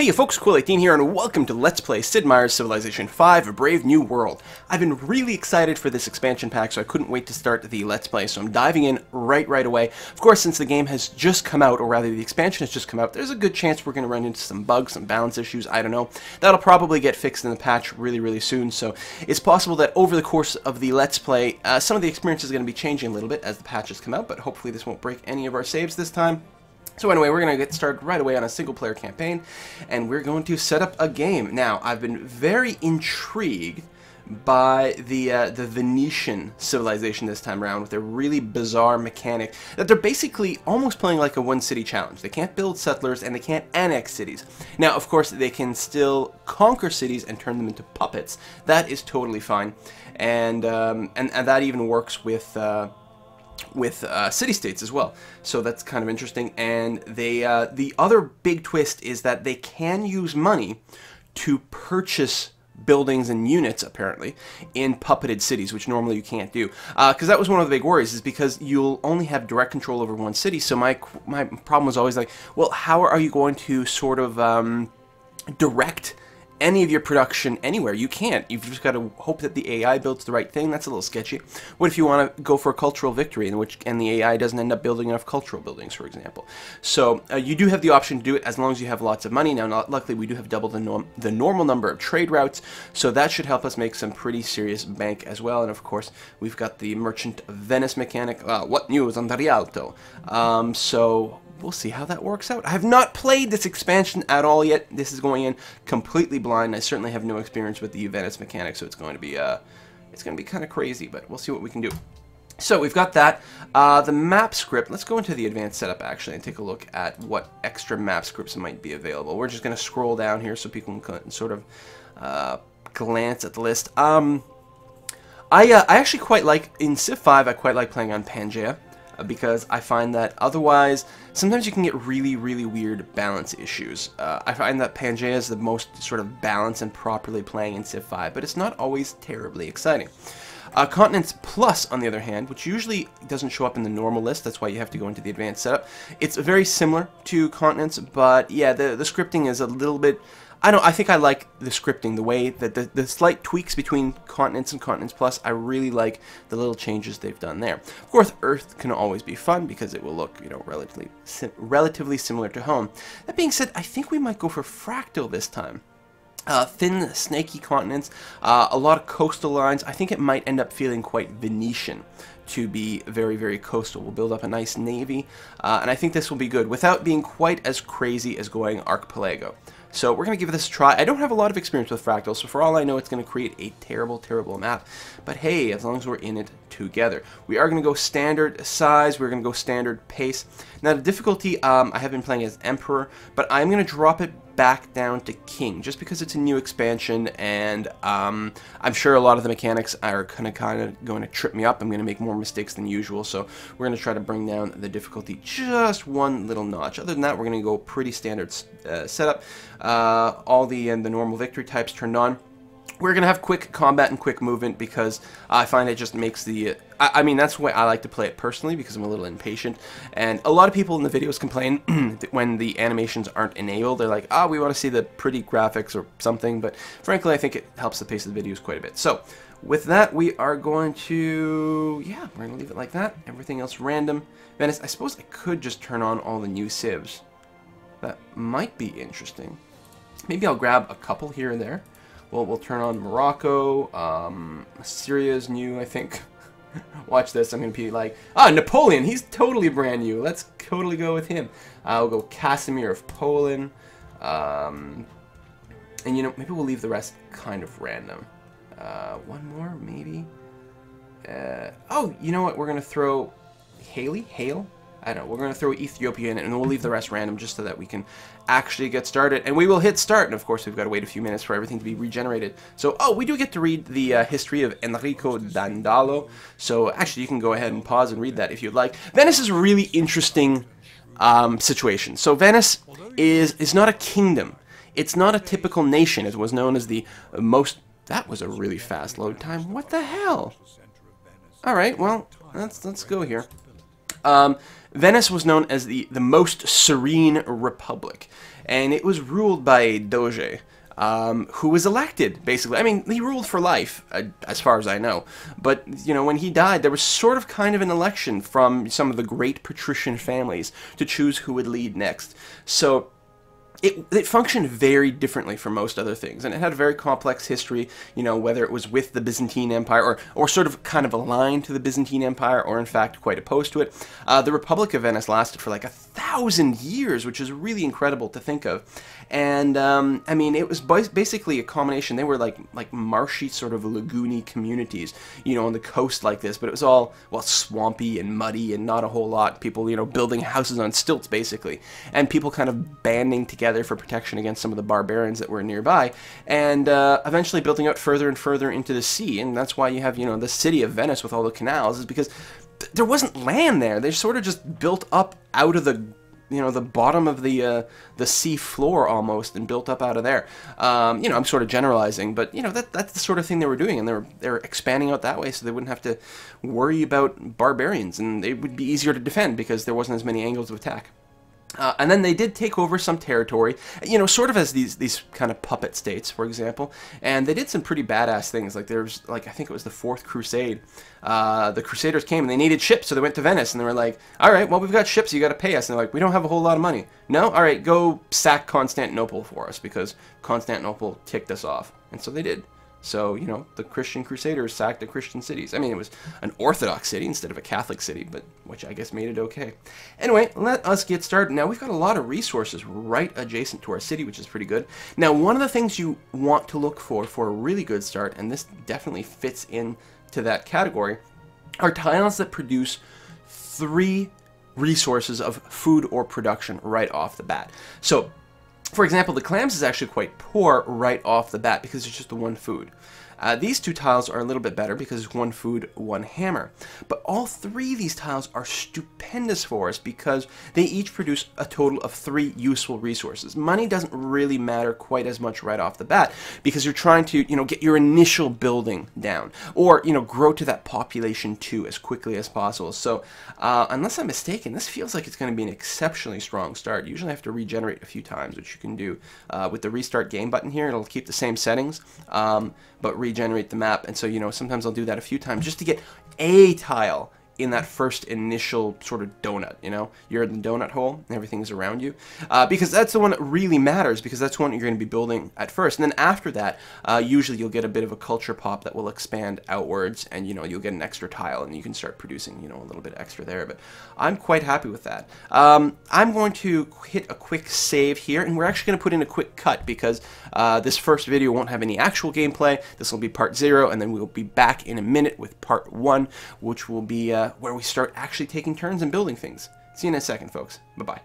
Hey you folks, Quill18 here, and welcome to Let's Play Sid Meier's Civilization V, A Brave New World. I've been really excited for this expansion pack, so I couldn't wait to start the Let's Play, so I'm diving in right away. Of course, since the game has just come out, or rather the expansion has just come out, there's a good chance we're going to run into some bugs, some balance issues, I don't know. That'll probably get fixed in the patch really soon, so it's possible that over the course of the Let's Play, some of the experience is going to be changing a little bit as the patches come out, but hopefully this won't break any of our saves this time. So anyway, we're going to get started right away on a single-player campaign, and we're going to set up a game. Now, I've been very intrigued by the Venetian civilization this time around with their really bizarre mechanic that they're basically almost playing like a one-city challenge. They can't build settlers, and they can't annex cities. Now, of course, they can still conquer cities and turn them into puppets. That is totally fine, and that even works with city-states as well, so that's kind of interesting. And they the other big twist is that they can use money to purchase buildings and units, apparently, in puppeted cities, which normally you can't do. Because that was one of the big worries, is because you'll only have direct control over one city, so my problem was always like, well, how are you going to sort of direct any of your production anywhere? You can't. You've just got to hope that the AI builds the right thing. That's a little sketchy. What if you want to go for a cultural victory and the AI doesn't end up building enough cultural buildings, for example? So you do have the option to do it as long as you have lots of money. Now, luckily, we do have double the normal number of trade routes, so that should help us make some pretty serious bank as well. And of course, we've got the Merchant of Venice mechanic. What news on the Rialto? So we'll see how that works out. I have not played this expansion at all yet. This is going in completely blind. I certainly have no experience with the Venice mechanic, so it's going to be kind of crazy, but we'll see what we can do. So we've got that. The map script. Let's go into the advanced setup actually and take a look at what extra map scripts might be available. We're just going to scroll down here so people can sort of glance at the list. I actually quite like, in Civ 5, I quite like playing on Pangaea, because I find that otherwise, sometimes you can get really weird balance issues. I find that Pangaea is the most sort of balanced and properly playing in Civ 5, but it's not always terribly exciting. Continents Plus, on the other hand, which usually doesn't show up in the normal list, that's why you have to go into the advanced setup. It's very similar to Continents, but yeah, the scripting is a little bit... I think I like the scripting, the way that the slight tweaks between Continents and Continents Plus. I really like the little changes they've done there. Of course, Earth can always be fun because it will look, you know, relatively similar to home. That being said, I think we might go for Fractal this time. Thin, snaky continents, a lot of coastal lines. I think it might end up feeling quite Venetian to be very coastal. We'll build up a nice navy, and I think this will be good without being quite as crazy as going Archipelago. So we're going to give this a try. I don't have a lot of experience with Fractal, so for all I know, it's going to create a terrible map. But hey, as long as we're in it together. We are going to go standard size. We're going to go standard pace. Now, the difficulty, I have been playing as Emperor, but I'm going to drop it back down to King, just because it's a new expansion, and I'm sure a lot of the mechanics are kind of going to trip me up. I'm going to make more mistakes than usual, so we're going to try to bring down the difficulty just one little notch. Other than that, we're going to go pretty standard setup. All the normal victory types turned on. We're going to have quick combat and quick movement because I find it just makes the... I mean, that's the way I like to play it personally because I'm a little impatient. And a lot of people in the videos complain when the animations aren't enabled. They're like, we want to see the pretty graphics or something. But frankly, I think it helps the pace of the videos quite a bit. So with that, we are going to... yeah, we're going to leave it like that. Everything else random. Venice, I suppose I could just turn on all the new civs. That might be interesting. Maybe I'll grab a couple here and there. Well, we'll turn on Morocco. Syria's new, I think. Watch this. I'm going to be like, Napoleon. He's totally brand new. Let's totally go with him. I'll go Casimir of Poland. And, you know, maybe we'll leave the rest kind of random. One more, maybe. Oh, you know what? We're going to throw Hale? I don't know, we're going to throw Ethiopia in, and we'll leave the rest random just so that we can actually get started. And we will hit start, and of course we've got to wait a few minutes for everything to be regenerated. So, we do get to read the history of Enrico Dandalo. So, actually, you can go ahead and pause and read that if you'd like. Venice is a really interesting situation. So, Venice is not a kingdom. It's not a typical nation. It was known as the most... That was a really fast load time. What the hell? Alright, well, let's go here. Venice was known as the most serene republic, and it was ruled by a doge, who was elected, basically. I mean, he ruled for life, as far as I know. But, you know, when he died, there was sort of kind of an election from some of the great patrician families to choose who would lead next. So it functioned very differently from most other things, and it had a very complex history, you know, whether it was with the Byzantine Empire, or sort of kind of aligned to the Byzantine Empire, or in fact quite opposed to it. The Republic of Venice lasted for like 1,000 years, which is really incredible to think of. And, I mean, it was basically a combination. They were like marshy, sort of lagoony communities, you know, on the coast like this, but it was all, well, swampy and muddy and not a whole lot. People, you know, building houses on stilts, basically, and people kind of banding together for protection against some of the barbarians that were nearby, and eventually building out further and further into the sea. And that's why you have, you know, the city of Venice with all the canals, is because there wasn't land there. They sort of just built up out of the, you know, the bottom of the sea floor almost, and built up out of there. You know, I'm sort of generalizing, but you know, that's the sort of thing they were doing, and they were expanding out that way, so they wouldn't have to worry about barbarians, and it would be easier to defend because there wasn't as many angles of attack. And then they did take over some territory, you know, sort of as these kind of puppet states, for example. And they did some pretty badass things. Like there's, like, I think it was the Fourth Crusade. The Crusaders came and they needed ships, so they went to Venice and they were like, all right, well, we've got ships, you got to pay us. And they're like, we don't have a whole lot of money. No? All right, go sack Constantinople for us, because Constantinople ticked us off. And so they did. So, you know, the Christian Crusaders sacked the Christian cities. I mean, it was an Orthodox city instead of a Catholic city, but which I guess made it okay. Anyway, let us get started. Now, we've got a lot of resources right adjacent to our city, which is pretty good. Now, one of the things you want to look for a really good start, and this definitely fits into that category, are tiles that produce 3 resources of food or production right off the bat. So, for example, the clams is actually quite poor right off the bat because it's just the one food. These 2 tiles are a little bit better because it's 1 food, 1 hammer. But all 3 of these tiles are stupendous for us because they each produce a total of 3 useful resources. Money doesn't really matter quite as much right off the bat because you're trying to, you know, get your initial building down, or, you know, grow to that population 2 as quickly as possible. So, unless I'm mistaken, this feels like it's going to be an exceptionally strong start. You usually have to regenerate a few times, which you can do with the restart game button here. It'll keep the same settings, but regenerate the map. And so, you know, sometimes I'll do that a few times just to get a tile in that first initial sort of donut, you know? You're in the donut hole and everything's around you. Because that's the one that really matters, because that's the one you're going to be building at first. And then after that, usually you'll get a bit of a culture pop that will expand outwards, and, you know, you'll get an extra tile and you can start producing, you know, a little bit extra there. But I'm quite happy with that. I'm going to hit a quick save here, and we're actually going to put in a quick cut because this first video won't have any actual gameplay. This will be part 0, and then we'll be back in a minute with part 1, which will be where we start actually taking turns and building things. See you in a second, folks. Bye-bye.